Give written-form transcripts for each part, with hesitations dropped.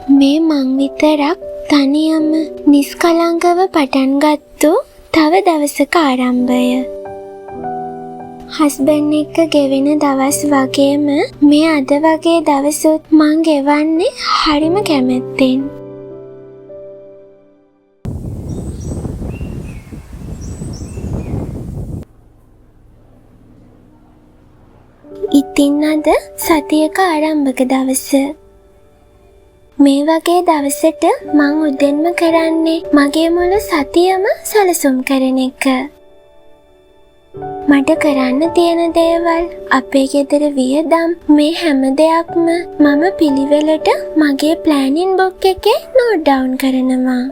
මේ මං විතරක් තනියම නිස්කලංකව පටන් ගත්තු තව දවසක ආරම්භය. හස්බන්ඩ් එක්ක ගෙවෙන දවස් වගේම මේ අද වගේ දවසුත් මං ගෙවන්නේ හරිම කැමැත්තෙන්. ඉතින් අද සතියක ආරම්භක දවස. මේ වගේ දවසට මං උදෙන්ම කරන්නේ මගේ මුළු සතියම සැලසුම් කරන එක. මට කරන්න තියෙන දේවල්, අපේ ගෙදර වියදම්, මේ හැම දෙයක්ම මම පිළිවෙලට මගේ ප්ලෑනින් බුක් එකේ නෝට් ඩවුන් කරනවා.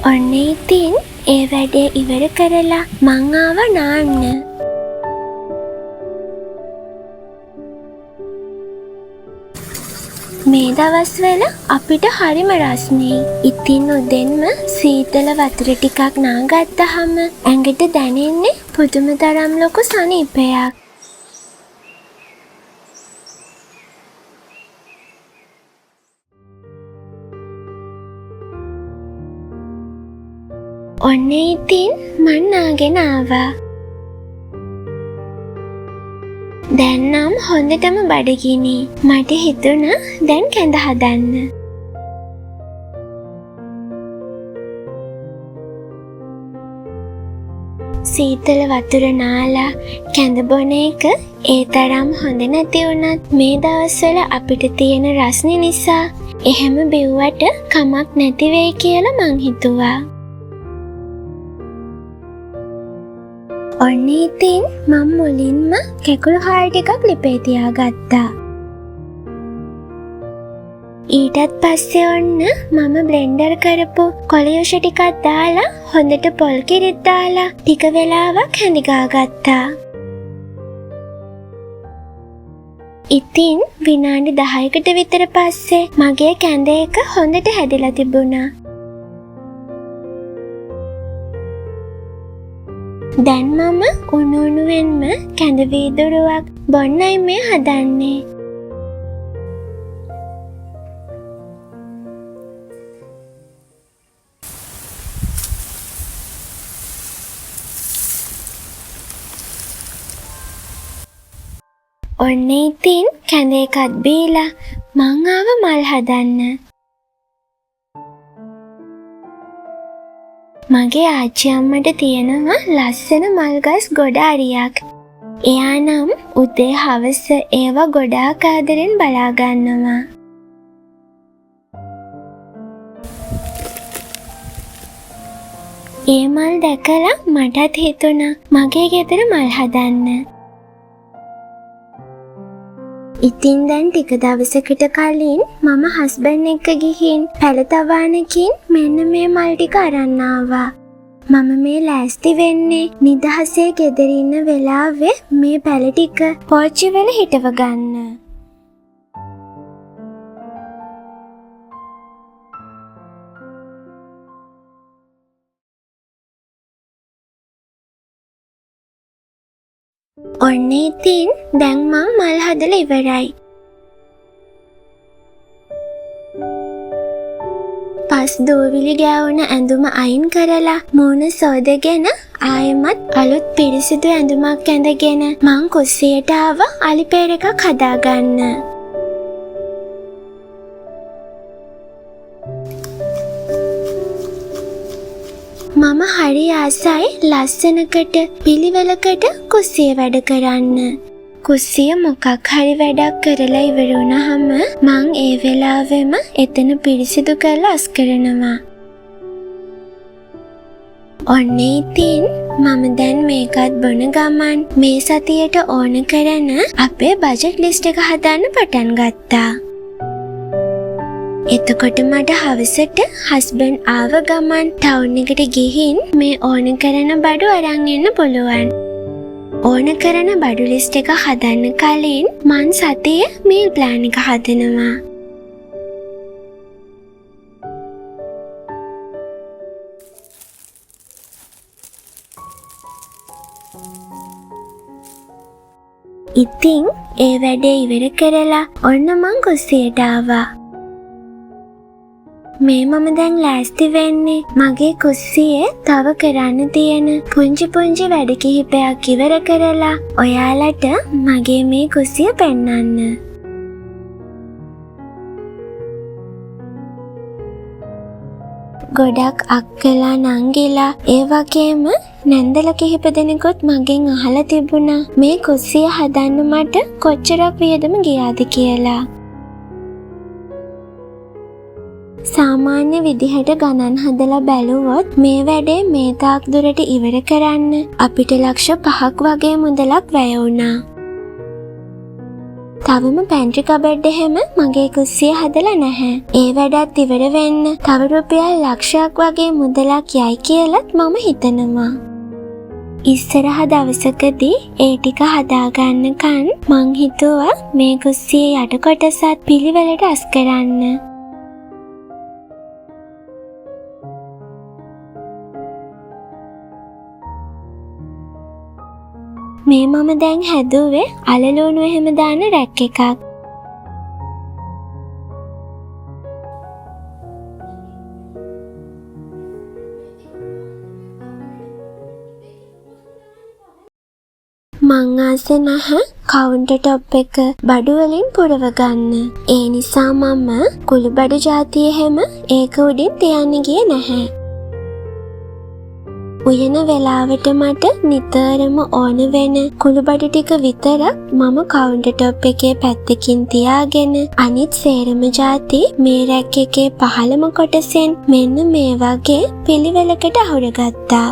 ඔන්න ඉතින් ඒ වැඩේ ඉවර කරලා මං ආවා නාන්න. මේ දවස්වල අපිට හරිම රස්නෙයි. ඉතින් උදෙන්ම සීතල වතුර ටිකක් නාගත්තහම ඇඟට දැනෙන්නේ පුදුම තරම් ලොකු සනීපයක්. ඔන්න ඉතින් මං නාගෙන ආවා. දැන් නම් හොඳටම බඩගිනි. මට හිතුණා දැන් කැඳ හදන්න. සීතල වතුර නාලා කැඳ බොන එක ඒ තරම් හොඳ නැති වුණත් මේ දවස්වල අපිට තියෙන රස්නේ නිසා එහෙම බිව්වට කමක් නැති වෙයි කියලා මං හිතුවා. ඔන්න ඉතින් මම මුලින්ම කැකුළු හාල් ටිකක් ලිපේ තියාගත්තා. ඊටත් පස්සේ ඔන්න මම බ්ලෙන්ඩර් කරපු කොළ යොෂ ටිකක් දාලා හොඳට පොල් කිරිත් දාලා ටික වෙලාවක් හැඳිගාගත්තා. ඉතින් විනාඩි 10කට විතර පස්සේ මගේ කැඳ එක හොඳට හැදිලා තිබුණා. දැන් මම උණු උණුවෙන්ම කැඳ වීදුරුවක් බොන්නයි මේ හදන්නේ. ඔන්න ඉතින් කැඳ එකත් බීලා මං ආව මල් හදන්න. මගේ ආච්චි අම්මට තියෙනවා ලස්සන මල් ගස් ගොඩාරියක්. එයා නම් උදේ හවස ඒවා ගොඩාක් ආදරෙන් බලා ගන්නවා. ඒ මල් දැකලා මටත් හිතුණා මගේ ගෙදර මල් හදන්න. ඉතින් දැන් ටික දවසකට කලින් මම හස්බන්ඩ් එක්ක ගිහින් පැලතවානකින් මෙන්න මේ මල් ටික අරන් ආවා. මම මේ ලෑස්ති වෙන්නේ නිදහසේ ගෙදර ඉන්න වෙලාවේ මේ පැල ටික පෝච්චි වල හිටව ගන්න. ඔන්න ඉතින් දැන් මං මල් හදලා ඉවරයි. පස් දූවිලි ගෑවුන ඇඳුම අයින් කරලා මූණ සෝදගෙන ආයෙමත් අලුත් පිරිසිදු ඇඳුමක් ඇඳගෙන මං කුස්සියට ආවා අලිපේර එකක් හදාගන්න. මම හරි ආසයි ලස්සනකට පිළිවෙලකට කුස්සිය වැඩ කරන්න. කුස්සිය මොකක් හරි වැඩක් කරලා ඉවර වුණාම මං ඒ වෙලාවෙම එතන පිරිසිදු කරලා අස් කරනවා. ඔන්න ඉතින් මම දැන් මේකත් බොන ගමන් මේ සතියට ඕන කරන අපේ බජට් ලිස්ට් එක හදන්න පටන් ගත්තා. එතකොට මට හවසට හස්බන්ඩ් ආව ගමන් ටවුන් එකට ගිහින් මේ ඕන කරන බඩු අරන් එන්න පුළුවන්. ඕන කරන බඩු ලිස්ට් එක හදන්න කලින් මං සතියේ මීල් ප්ලෑන් එක හදනවා. ඉතින් ඒ වැඩේ ඉවර කරලා ඔන්න මං කුස්සියට ආවා. මේ මම දැන් ලෑස්ති වෙන්නේ මගේ කුස්සියේ තව කරන්න තියෙන පුංචි වැඩ කිහිපයක් ඉවර කරලා ඔයාලට මගේ මේ කුස්සිය පෙන්වන්න. ගොඩක් අක්කලා නංගිලා ඒ වගේම නැන්දල කිහිප දෙනෙකුත් මගෙන් අහලා තිබුණා මේ කුස්සිය හදන්න මට කොච්චරක් වියදම ගියාද කියලා. සාමාන්‍ය විදිහට ගණන් හදලා බැලුවොත් මේ වැඩේ මේ තාක් දුරට ඉවර කරන්න අපිට ලක්ෂ 5ක් වගේ මුදලක් වැය වුණා. තවම පැන්ට්‍රි කබඩ් එහෙම මගේ කුස්සිය හදලා නැහැ. ඒ වැඩත් ඉවර වෙන්න තව රුපියල් ලක්ෂයක් වගේ මුදලක් යයි කියලත් මම හිතනවා. ඉස්සරහ දවසකදී ඒ ටික හදාගන්නකන් මං හිතුවා මේ කුස්සියේ යට කොටසත් පිළිවෙලට අස් කරන්න. මේ මම දැන් හැදුවේ අලලුණු එහෙම දාන රැක් එකක්. මං ආසේ නැහැ කවුන්ටර් টොප් එක බඩු වලින් පුරව ගන්න. ඒ නිසා මම කුළු බඩු జాතිය හැම ඒක උඩින් තියන්න ගියේ නැහැ. උයන වෙලාවට මට නිතරම ඕන වෙන කුළු බඩු ටික විතරක් මම කවුන්ටර් টොප් එකේ පැත්තකින් තියාගෙන අනිත් සේරම ಜಾති මේ රැක් එකේ පහළම කොටසෙන් මෙන්න මේ වගේ පිළිවෙලකට අහුරගත්තා.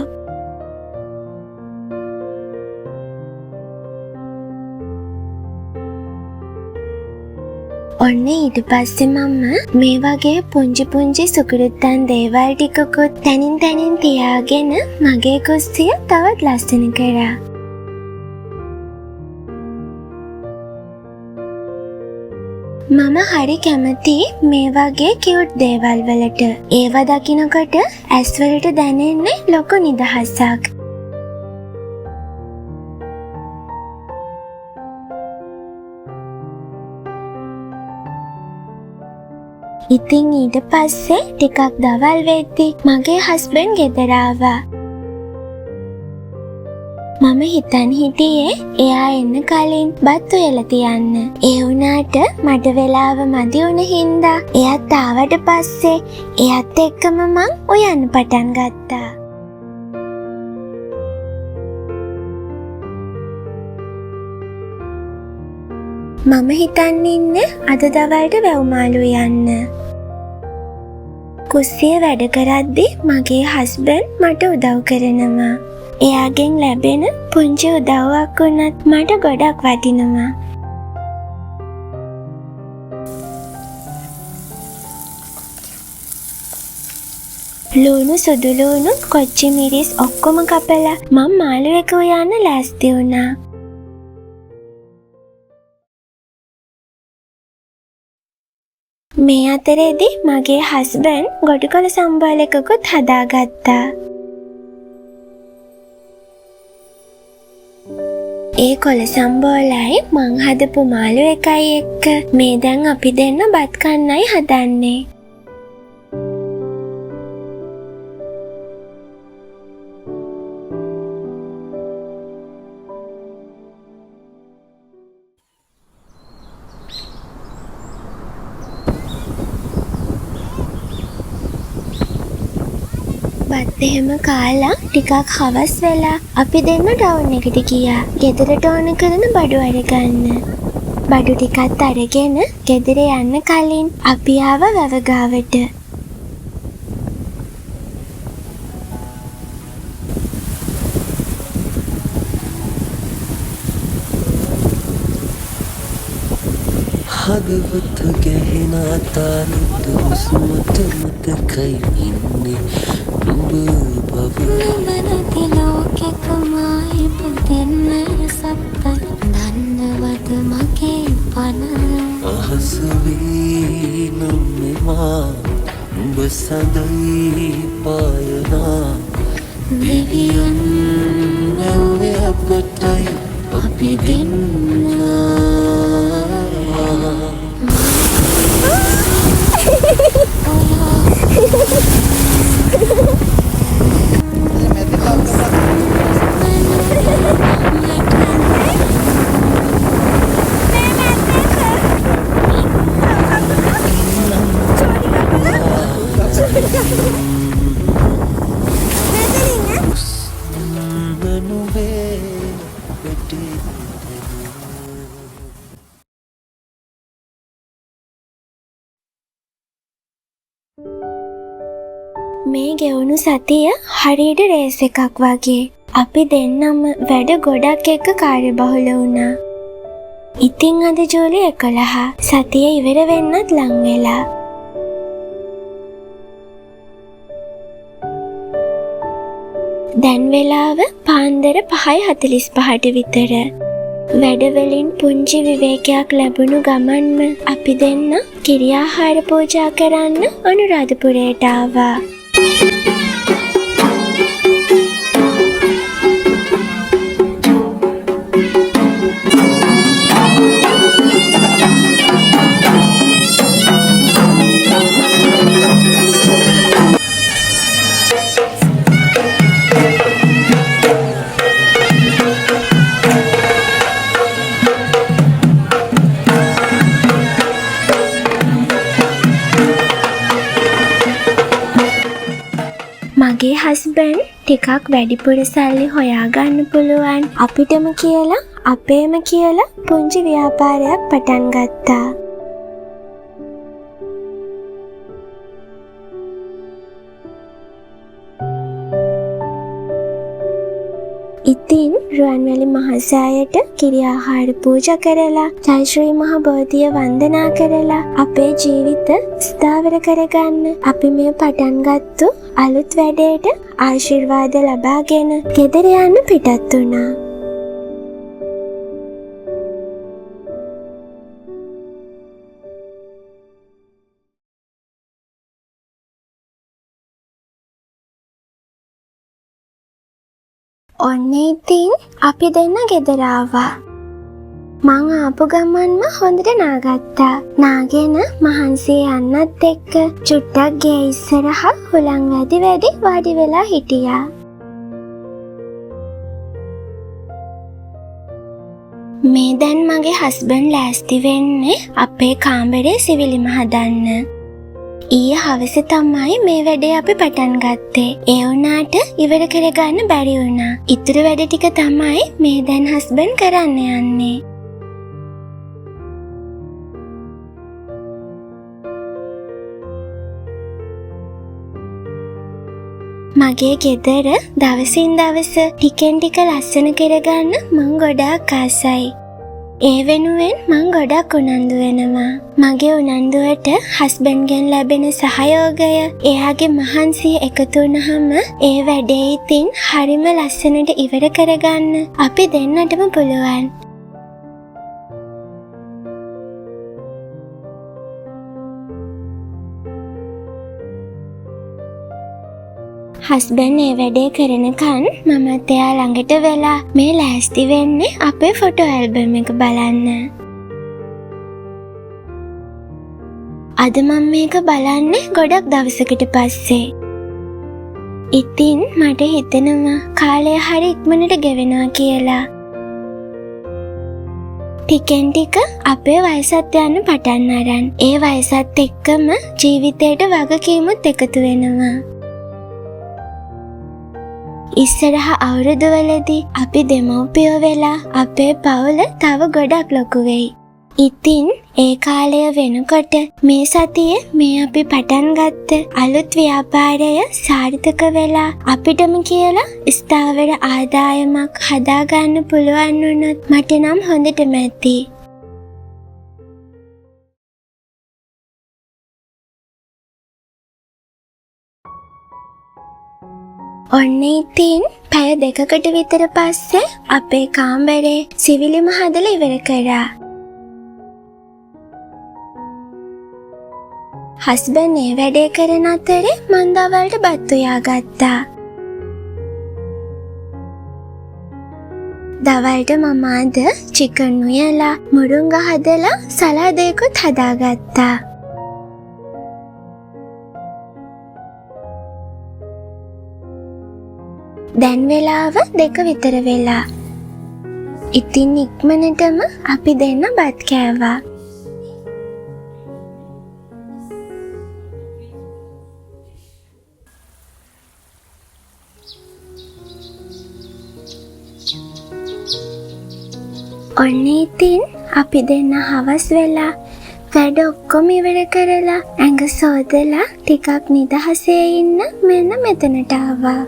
ඔන්න ඊට පස්සේ මම මේ වගේ පුංචි සුකුරුත්තන් දේවල් ටිකකුත් තනින් තියාගෙන මගේ කුස්සිය තවත් ලස්සන කරා. මම හරි කැමති මේ වගේ කියුට් දේවල් වලට. ඒවා දකිනකොට ඇස් වලට දැනෙන්නේ ලොකු නිදහසක්. ඉතින් ඊට පස්සේ ටිකක් දවල් වෙද්දි මගේ හස්බන්ඩ් ගෙදර ආවා. මම හිතන් හිටියේ එයා එන්න කලින් බත් උයලා තියන්න. ඒ වුණාට මට වෙලාව මදි වුණ හින්දා එයාත් ආවට පස්සේ එයාත් එක්කම මං උයන්න පටන් ගත්තා. මම හිතන් ඉන්නේ අද දවල්ට වැව්මාළු යන්න. කුස්සිය වැඩ කරද්දි මගේ හස්බන්ඩ් මට උදව් කරනවා. එයාගෙන් ලැබෙන පුංචි උදව්වක් වුණත් මට ගොඩක් වටිනවා. ලුණු සුදු ලුණු කොච්චි මිරිස් ඔක්කොම කපලා මම මාළු එක උයන්න ලෑස්ති වුණා. මේ අතරේදී මගේ හස්බන්ඩ් ගොඩකොළ සම්බෝල එකකුත් හදාගත්තා. ඒ කොළ සම්බෝලයි මං හදපු මාළු එකයි එක්ක මේ දැන් අපි දෙන්න බත් කන්නයි හදන්නේ. බත් එහෙම කාලා ටිකක් හවස් වෙලා අපි දෙන්න ටවුන් එකට ගියා. ගෙදරට ඕන කරන බඩු අරගන්න. බඩු ටිකත් අරගෙන ගෙදර යන්න කලින් අපි ආව වැව ගාවට. හදවත ගැහෙන තාලෙට හුස්මට මතකයි ඉන්නේ නුඹ බව නුඹනති ලෝකෙක මායි පුදෙන්න සප්ප දන්නවද මගේ පන අහස වේ නොමෙමා නුඹ සදයි පායනා දෙවියන් නැව්වේ අපටයි අපි දෙන්නා මේ ගෙවුණු සතිය හරියට රේස් එකක් වගේ. අපි දෙන්නම වැඩ ගොඩක් එක්ක කාර්යබහුල වුණා. ඉතින් අද ජූලි 11 සතිය ඉවර වෙන්නත් ලං වෙලා. දැන් වෙලාව පාන්දර 5:45ට විතර. වැඩවලින් පුංචි විවේකයක් ලැබුණු ගමන්ම අපි දෙන්න කිරියාහාර පූජා කරන්න අනුරාධපුරයට ආවා. මගේ හස්බන්ඩ් ටිකක් වැඩිපුර සල්ලි හොයාගන්න පුළුවන් අපිටම කියලා අපේම කියලා පුංචි ව්‍යාපාරයක් පටන් ගත්තා. ඉතින් රුවන්වැලි මහසෑයට කිරියාහාර පූජා කරලා ජයශ්‍රී මහ බෝධිය වන්දනා කරලා අපේ ජීවිත ස්ථාවර කරගන්න අපි මේ පටන් ගත්තු අලුත් වැඩේට ආශිර්වාද ලබාගෙන ගෙදර යන්න පිටත් වුණා. ඔන්න ඉතින් අපි දෙන්න ගෙදර ආවා. මං ආපු ගමන්ම හොඳට නාගත්තා. නාගෙන මහන්සි යන්නත් එක්ක චුට්ටක් ගේ ඉස්සරහා හුලං වැඩි වාඩි වෙලා හිටියා. මේ දැන් මගේ හස්බන්ඩ් ලෑස්ති වෙන්නේ අපේ කාමරේ සිවිලිම හදන්න. ඊයේ හවස තමයි මේ වැඩේ අපි පටන් ගත්තේ. ඒ වුණාට ඉවර කරගන්න බැරි වුණා. ඉතුරු වැඩ ටික තමයි මේ දැන් හස්බන්ඩ් කරන්න යන්නේ. මගේ ගෙදර දවසින් දවස ටිකෙන් ටික ලස්සන කරගන්න මං ගොඩාක් ආසයි. ඒ වෙනුවෙන් මං ගොඩක් උනන්දු වෙනවා. මගේ උනන්දුවට හස්බන්ඩ්ගෙන් ලැබෙන සහයෝගය, එයාගේ මහන්සිය එකතු වුණාම ඒ වැඩේ ඉතින් හරිම ලස්සනට ඉවර කරගන්න අපි දෙන්නටම පුළුවන්. හස්බන්ඩ් ඒ වැඩේ කරනකන් මමත් එයා ළඟට වෙලා මේ ලෑස්ති වෙන්නේ අපේ ෆොටෝ ඇල්බම් එක බලන්න. අද මම මේක බලන්නේ ගොඩක් දවසකට පස්සේ. ඉතින් මට හිතෙනවා කාලය හරි ඉක්මනට ගෙවෙනවා කියලා. ටිකෙන් ටික අපේ වයසත් යන්න පටන් අරන් ඒ වයසත් එක්කම ජීවිතේට වගකීමුත් එකතු වෙනවා. ඉස්සරහ අවුරුදුවලදී අපි දෙමව්පියෝ වෙලා අපේ පවුල තව ගොඩක් ලොකු වෙයි. ඉතින් ඒ කාලය වෙනකොට මේ සතියේ මේ අපි පටන් ගත්ත අලුත් ව්‍යාපාරය සාර්ථක වෙලා අපිටම කියලා ස්ථාවර ආදායමක් හදාගන්න පුළුවන් වුණොත් මට නම් හොඳටම ඇති. ඔන්න ඉතින් පැය 2කට විතර පස්සේ අපේ කාමරේ සිවිලිම හදලා ඉවර කරා. හස්බන්ඩ් ඒ වැඩේ කරන අතරේ මං දවල්ට බත් උයා ගත්තා. දවල්ට මම අද චිකන් උයලා මුරුංග හදලා සලාදයකුත් හදාගත්තා. දැන් වෙලාව 2 විතර වෙලා. ඉතින් ඉක්මනටම අපි දෙන්න බත් කෑවා. ඔන්න ඉතින් අපි දෙන්න හවස් වෙලා වැඩ ඔක්කොම ඉවර කරලා ඇඟ සෝදලා ටිකක් නිදහසේ ඉන්න මෙන්න මෙතනට ආවා.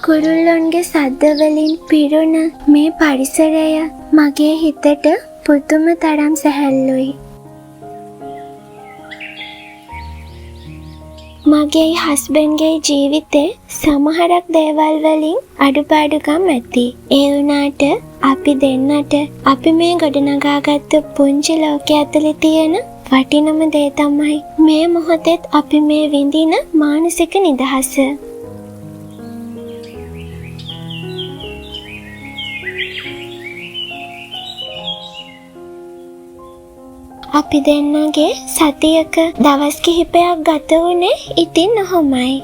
කුරුල්ලොන්ගේ සද්ද වලින් පිරුණ මේ පරිසරය මගේ හිතට පුදුම තරම් සැහැල්ලුයි. මගේ හස්බන්ඩ්ගේ ජීවිතේ සමහරක් දේවල් වලින් අඩුපාඩුකම් ඇති. ඒ වුණාට අපි දෙන්නට අපි මේ ගොඩනගාගත්තු පුංචි ලෝකයේ ඇතුලේ තියෙන වටිනම දේ තමයි මේ මොහොතේත් අපි මේ විඳින මානසික නිදහස. අපි දෙන්නගේ සතියක දවස් කිහිපයක් ගත වුණේ ඉතින් ඔහොමයි.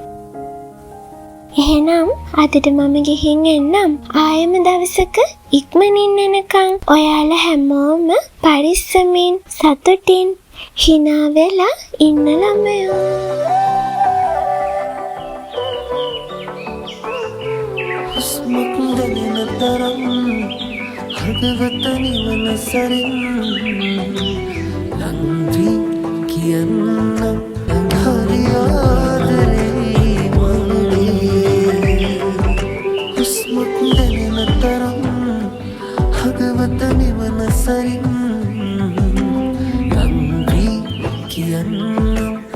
එහෙනම් අදට මම ගිහින් එන්නම්. ආයෙම දවසක ඉක්මනින් එනකන් ඔයාලා හැමෝම පරිස්සමින් සතුටින් hina වෙලා ඉන්න ළමයෝ. හුස්මක් දැනෙන තරම් හදවත නිවන සරින් නන්දි කියන්නම් හරි ආදරේ මන්නේ. හුස්මක් දැනෙන තරම් හදවත නිවන සරින් නන්දි කියන්නම්